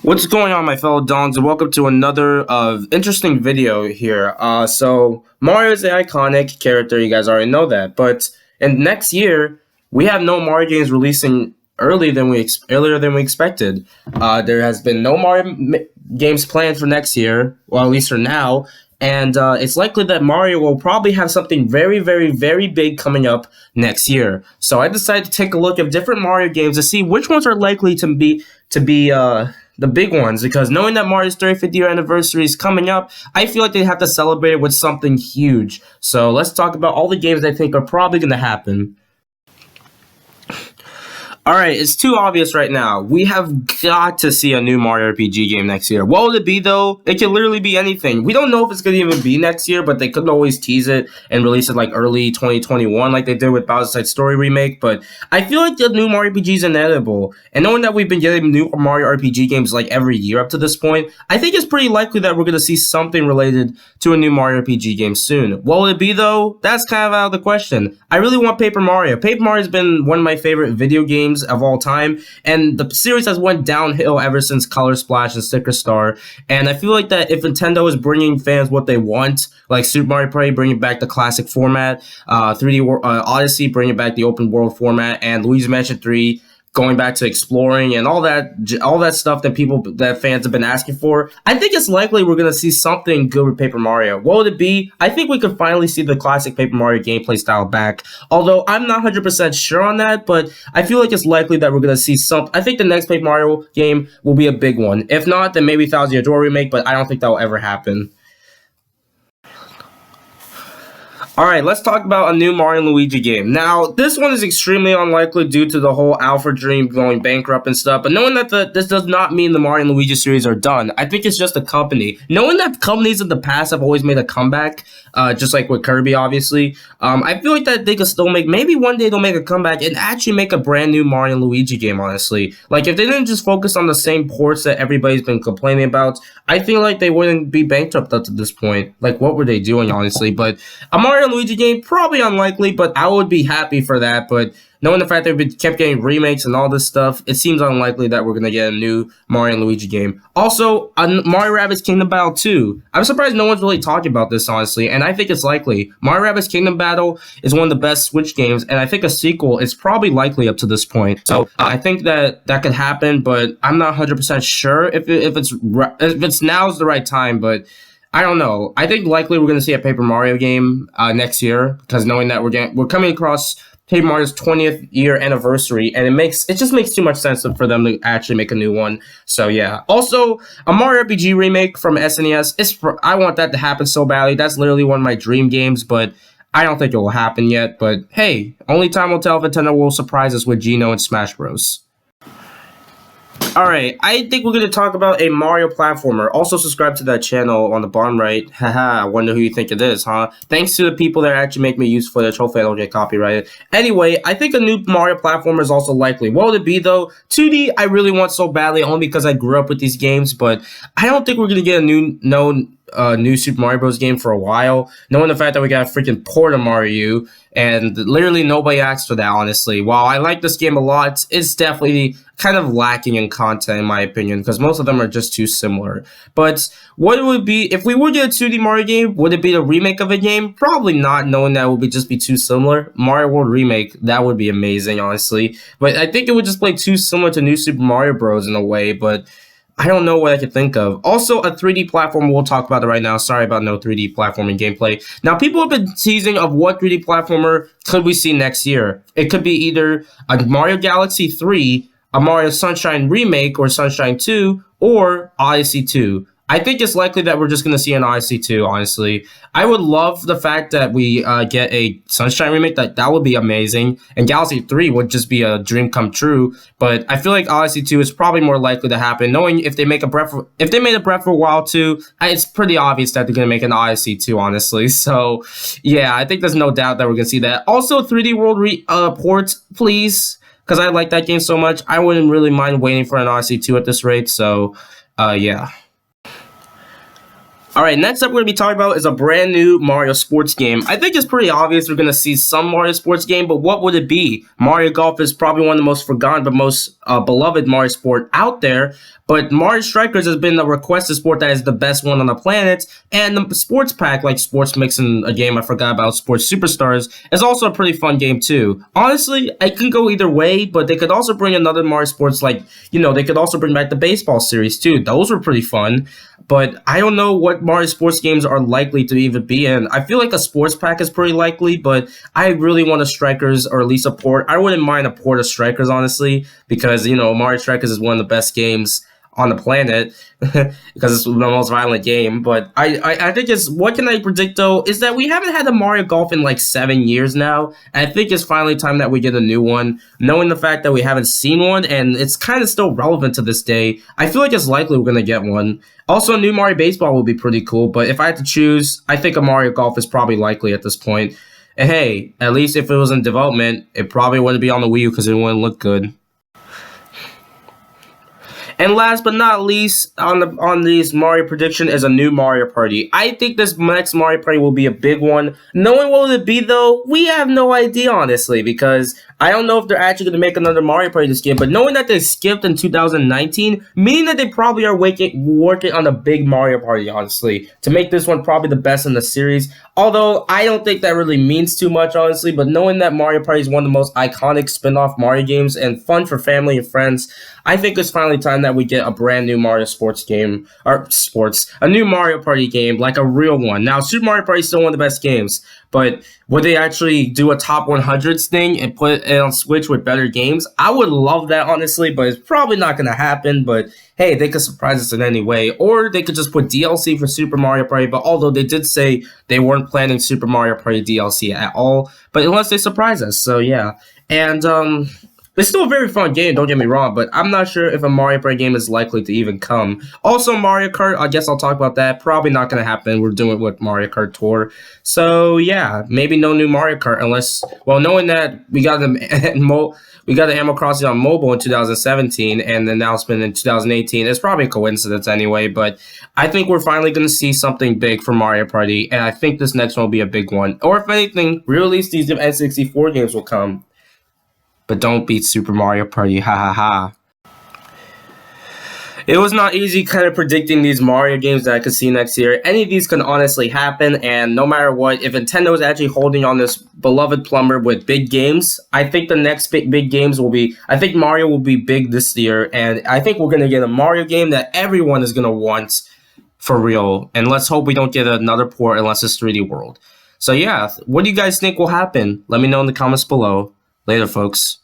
What's going on, my fellow Dons, and welcome to another interesting video here. So Mario is the iconic character, you guys already know that. But in next year, we have no Mario games releasing earlier than we expected. There has been no games planned for next year, well, at least for now. And it's likely that Mario will probably have something very, very, very big coming up next year. So I decided to take a look at different Mario games to see which ones are likely to be the big ones, because knowing that Mario's 35th year anniversary is coming up, I feel like they have to celebrate it with something huge. So let's talk about all the games I think are probably going to happen. Alright, it's too obvious right now. We have got to see a new Mario RPG game next year. What will it be, though? It can literally be anything. We don't know if it's going to even be next year, but they could always tease it and release it like early 2021 like they did with Bowser's Inside Story Remake. But I feel like the new Mario RPG is inevitable. And knowing that we've been getting new Mario RPG games like every year up to this point, I think it's pretty likely that we're going to see something related to a new Mario RPG game soon. What will it be, though? That's kind of out of the question. I really want Paper Mario. Paper Mario has been one of my favorite video games of all time, and the series has went downhill ever since Color Splash and Sticker Star. And I feel like that if Nintendo is bringing fans what they want, like Super Mario Party bringing back the classic format, 3D Odyssey bringing back the open world format, and Luigi's Mansion 3 going back to exploring and all that stuff that fans have been asking for, I think it's likely we're going to see something good with Paper Mario. What would it be? I think we could finally see the classic Paper Mario gameplay style back, although I'm not 100% sure on that, but I feel like it's likely that we're going to see something. I think the next Paper Mario game will be a big one. If not, then maybe Thousand Year Door remake, but I don't think that will ever happen. Alright, let's talk about a new Mario and Luigi game. Now, this one is extremely unlikely due to the whole Alpha Dream going bankrupt and stuff, but knowing that this does not mean the Mario and Luigi series are done, I think it's just a company. Knowing that companies in the past have always made a comeback, just like with Kirby, obviously, I feel like that they could still maybe one day they'll make a comeback and actually make a brand new Mario and Luigi game, honestly. Like, if they didn't just focus on the same ports that everybody's been complaining about, I feel like they wouldn't be bankrupt up to this point. Like, what were they doing, honestly? But a Mario and Luigi game, probably unlikely, but I would be happy for that. But knowing the fact that we kept getting remakes and all this stuff, it seems unlikely that we're going to get a new Mario and Luigi game. Also, Mario Rabbids Kingdom Battle 2. I'm surprised no one's really talking about this, honestly, and I think it's likely. Mario Rabbids Kingdom Battle is one of the best Switch games, and I think a sequel is probably likely up to this point. So I think that could happen, but I'm not 100% sure if it's now's the right time, but I don't know. I think likely we're going to see a Paper Mario game next year, because knowing that we're coming across Paper Mario's 20th year anniversary, and it just makes too much sense for them to actually make a new one. So yeah. Also, a Mario RPG remake from SNES. I want that to happen so badly. That's literally one of my dream games, but I don't think it will happen yet. But hey, only time will tell if Nintendo will surprise us with Geno and Smash Bros. Alright, I think we're going to talk about a Mario platformer. Also subscribe to that channel on the bottom right. Haha, I wonder who you think it is, huh? Thanks to the people that actually make me use footage. Hopefully I don't get copyrighted. Anyway, I think a new Mario platformer is also likely. What would it be, though? 2D, I really want so badly, only because I grew up with these games, but I don't think we're going to get a new Super Mario Bros. Game for a while, knowing the fact that we got a freaking port of Mario U, and literally nobody asked for that, honestly. While I like this game a lot, it's definitely kind of lacking in content, in my opinion, because most of them are just too similar. But what it would be, if we would get a 2D Mario game, would it be the remake of a game? Probably not, knowing that it would just be too similar. Mario World Remake, that would be amazing, honestly. But I think it would just play too similar to New Super Mario Bros. In a way, but I don't know what I could think of. Also, a 3D platform, we'll talk about it right now. Sorry about no 3D platforming gameplay. Now, people have been teasing of what 3D platformer could we see next year. It could be either a Mario Galaxy 3, a Mario Sunshine Remake or Sunshine 2, or Odyssey 2. I think it's likely that we're just going to see an Odyssey 2, honestly. I would love the fact that we get a Sunshine remake. That would be amazing. And Galaxy 3 would just be a dream come true. But I feel like Odyssey 2 is probably more likely to happen. Knowing if they made a Breath of the Wild 2, it's pretty obvious that they're going to make an Odyssey 2, honestly. So, yeah, I think there's no doubt that we're going to see that. Also, 3D World ports, please. Because I like that game so much. I wouldn't really mind waiting for an Odyssey 2 at this rate. So, yeah. All right, next up we're going to be talking about is a brand new Mario sports game. I think it's pretty obvious we're going to see some Mario sports game, but what would it be? Mario Golf is probably one of the most forgotten but most beloved Mario sport out there, but Mario Strikers has been a requested sport that is the best one on the planet, and the sports pack, like Sports Mix and a game I forgot about, Sports Superstars, is also a pretty fun game too. Honestly, I can go either way, but they could also bring another Mario sports, like, they could also bring back the baseball series too. Those were pretty fun. But I don't know what Mario sports games are likely to even be in. I feel like a sports pack is pretty likely, but I really want a Strikers or at least a port. I wouldn't mind a port of Strikers, honestly, because, Mario Strikers is one of the best games on the planet because it's the most violent game. But I think what can I predict though is that we haven't had a Mario Golf in like 7 years now, and I think it's finally time that we get a new one. Knowing the fact that we haven't seen one and it's kind of still relevant to this day, I feel like it's likely we're gonna get one. Also, a new Mario Baseball would be pretty cool, but if I had to choose, I think a Mario Golf is probably likely at this point. And hey, at least if it was in development, it probably wouldn't be on the Wii U because it wouldn't look good. And last but not least, on this Mario prediction is a new Mario Party. I think this next Mario Party will be a big one. Knowing what will it be though, we have no idea honestly, because I don't know if they're actually going to make another Mario Party this game, but knowing that they skipped in 2019, meaning that they probably are working on a big Mario Party, honestly, to make this one probably the best in the series. Although, I don't think that really means too much, honestly, but knowing that Mario Party is one of the most iconic spin-off Mario games and fun for family and friends, I think it's finally time that we get a brand new Mario sports game, a new Mario Party game, like a real one. Now, Super Mario Party is still one of the best games, but would they actually do a top 100s thing and put it on Switch with better games? I would love that, honestly, but it's probably not going to happen. But hey, they could surprise us in any way. Or they could just put DLC for Super Mario Party. But although they did say they weren't planning Super Mario Party DLC at all. But unless they surprise us. So yeah. And it's still a very fun game, don't get me wrong, but I'm not sure if a Mario Party game is likely to even come. Also, Mario Kart, I guess I'll talk about that. Probably not going to happen. We're doing it with Mario Kart Tour. So, yeah, maybe no new Mario Kart unless, well, knowing that we got the Animal Crossing on mobile in 2017 and the announcement in 2018, it's probably a coincidence anyway, but I think we're finally going to see something big for Mario Party, and I think this next one will be a big one. Or if anything, re-release these N64 games will come. But don't beat Super Mario Party, ha ha ha. It was not easy kind of predicting these Mario games that I could see next year. Any of these can honestly happen, and no matter what, if Nintendo is actually holding on this beloved plumber with big games, I think the next big games will be, I think Mario will be big this year, and I think we're going to get a Mario game that everyone is going to want for real. And let's hope we don't get another port unless it's 3D World. So yeah, what do you guys think will happen? Let me know in the comments below. Later, folks.